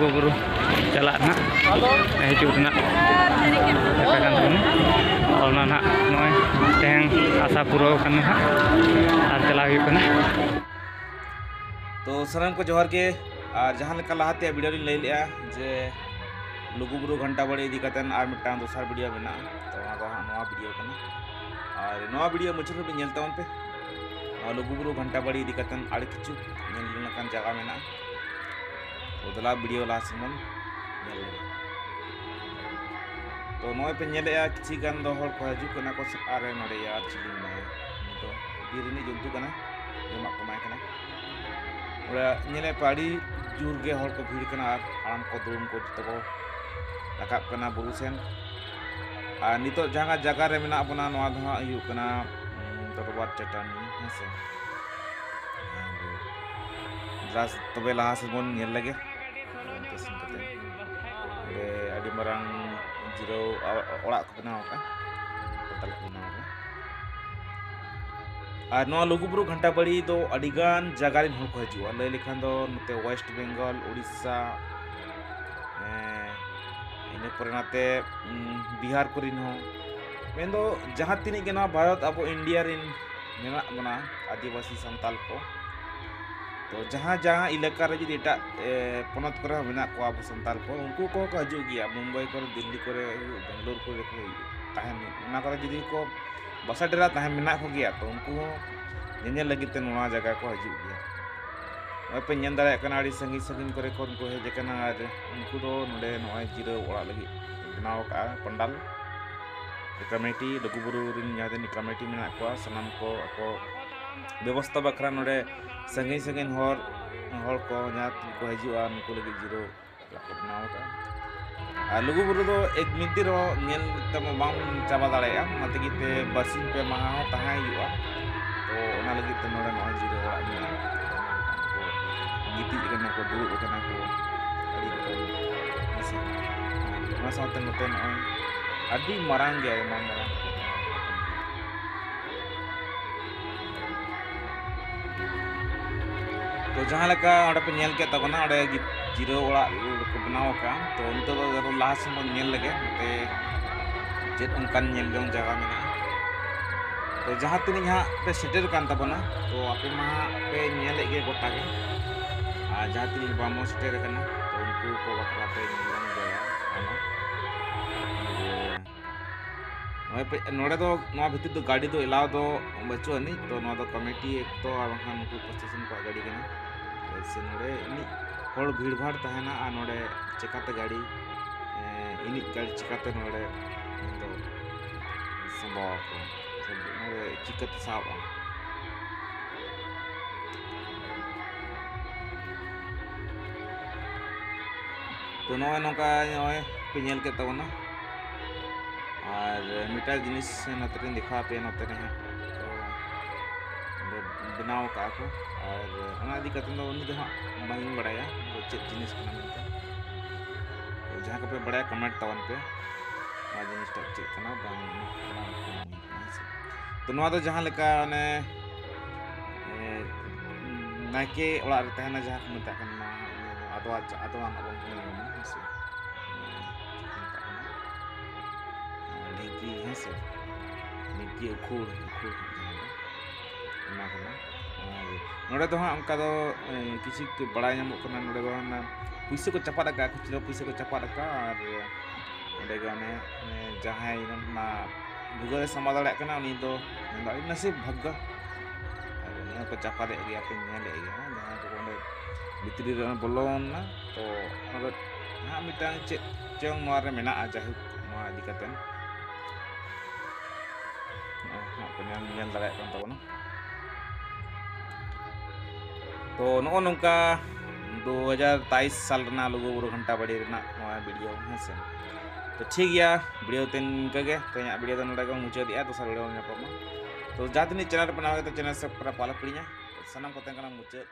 Luguburu ᱪᱟᱞᱟᱜ ᱱᱟᱜ ᱦᱤᱡᱩᱜ ᱨᱮᱱᱟᱜ ᱠᱟᱛᱷᱟ ᱠᱟᱱ ᱛᱟᱵᱚᱱᱟ ᱚᱱᱟ ᱱᱟᱜ ᱱᱚᱜᱼᱚᱭ ᱛᱮᱦᱮᱧ ᱟᱥᱟ ᱯᱩᱨᱟᱹᱣ ᱠᱟᱱᱟ ᱱᱟᱜ ᱟᱨ ᱪᱟᱞᱟᱣ ᱦᱩᱭᱩᱜ ᱠᱟᱱᱟ तो सामान को जोहार के और जहाँ लेका लहाते वीडियो लिन लई लेआ जे लुगुबुरु घंटा बड़ी इदी कतन आर मिटान दोसर वीडियो मेना तो वहाँ तो नवा वीडियो कना और नवा वीडियो मुझे भी नेलता उन पे लुगुबुरु घंटा बड़ी इदी कतन आड़ी किचु नेल लनकान जगह मेना तो दला वीडियो ला समन नेल लगे तो नवा पे नेलेआ किछि गान दो हर को हजू कना को आरे नडे यार चिली में तो बिरनी जंतु कना जमा कमाय कना नेले पाड़ी जुर गे हर को भीड़ कना आराम को दुम को जतो को रकाब कना बुरु सेन और नितो जहां जगह रे मेना बना नवा दो हयु कना दरबार चटानी हेसे द्रास तबे लाहा से बोन नेल लगे तसिन कते बे आदि मरंग जिरो ओड़ा को बनाव का होटल को बनाव का और नवा लुगुबुरु घंटा बड़ी दो अडिगान जगह रे हर को हजुआ लय लिखान दो नते वेस्ट बेंगल उड़ीसा इने परनाते बिहार कोरिन हो मेंदो जहां तिनी के ना भारत अब इंडिया रिन मेना बना आदिवासी संताल को तो जहां जहां इलाका रे जदि एटा पनत करे मेना को अब संताल को उनको को हजू गया मुंबई को दिल्ली को बेंगलोर को ताहन ना करे जदि को बसा डेरा ताहन मेना को गया तो उनको नेनेल लगी ते नवा जगह को हजू गया पे नेन दाड़ा कना आड़ी संगी संगी करे को उनको हेज कना और उनको दो नडे नय जिरो ओड़ा लगी बनाव का पंडाल कमेटी लुगुबुरु रिन यादे नि कमेटी मेना को सनाम को को व्यवस्था बखरा नडे संगी संगी हर को जात को हजुआ उनको लगी जिरो को बनाव का आ लुगुबुरु दो एक मिदिर नेल तम बाम चाबा दाड़ाया मते गिते बसिन पे महा ताहाय हुआ तो ओना लगी ते नडे नय जिरो ओड़ा मेना गिटी कना को दुड़ुब कना को अड़ी को ऐसे ना साथे नते नय अड़ी मरांग गया मांगरा तो जहां लका ओडे पे नेल के तबना ओडे जिरो ओड़ा को बनाव का तो उनतो दो लास्ट में नेल लगे ते जे उनकान नेल जों जगह मेना तो जहां तिनी यहां पे सेटेल कान तबना तो आपे मा पे नेल के गोटा के जहाँ तीन बामो सेटेर कना तो उनको को बखरा पे नियम गया है पे नोडे दो नवा भितर दो गाड़ी दो एलाव दो बचो अनि तो नवा दो कमेटी एक तो आबाखान उनको प्रशासन को गाड़ी कना ऐसे नोडे इनी हर भीड़ भाड़ तहना आ नोडे चेकाते गाड़ी इनी गाड़ी चेकाते नोडे तो संभव को नोडे चिकत सावा तो नवा नौका नय पे नेल के तबना और मिटा जिनिस नतरे दिखा पे नतरे हैं तो बनाव का को और अना दी कतन दो उनी जहां बांग बड़ाया तो चेक जिनिस कना मिलता तो जहां का पे बड़ा कमेंट तवन पे आ जिनिस टा चेक कना बांग तो नवा तो जहां लेका ने नाके ओड़ा रे तहना जहां को मता कना अदवा अदवा ना बंग से निकी है से निकी उखुर ना कना नोडे तो हां उनका दो किसी के बड़ा नामो कना नोडे दो ना पुइसे को चपा रखा कुछ लोग पुइसे को चपा रखा और नोडे गाने जहां ना भूगोल समा दाड़ा कना उनी दो नसीब भाग्य और को चपा दे गया पे नेले गया जहां को नोडे भितरी रे बोलोन ना तो अगर हां मिटांग चे चोंग नोआ रे मेना जाहु नोआ इदी कतन हां पेन नेल दाड़ा kan tabona तो नो नोंका 2023 साल रना लुगुबुरु घंटा बड़ी रना नोआ वीडियो हेसे तो ठीक गया वीडियो तेन कगे तेया वीडियो तो नोडा को मुचाद दिया तो सर वीडियो ने तो जातनी चैनल बनावे तो चैनल सब्सक्राइब पाला पड़िया सनम को तेन मुचाद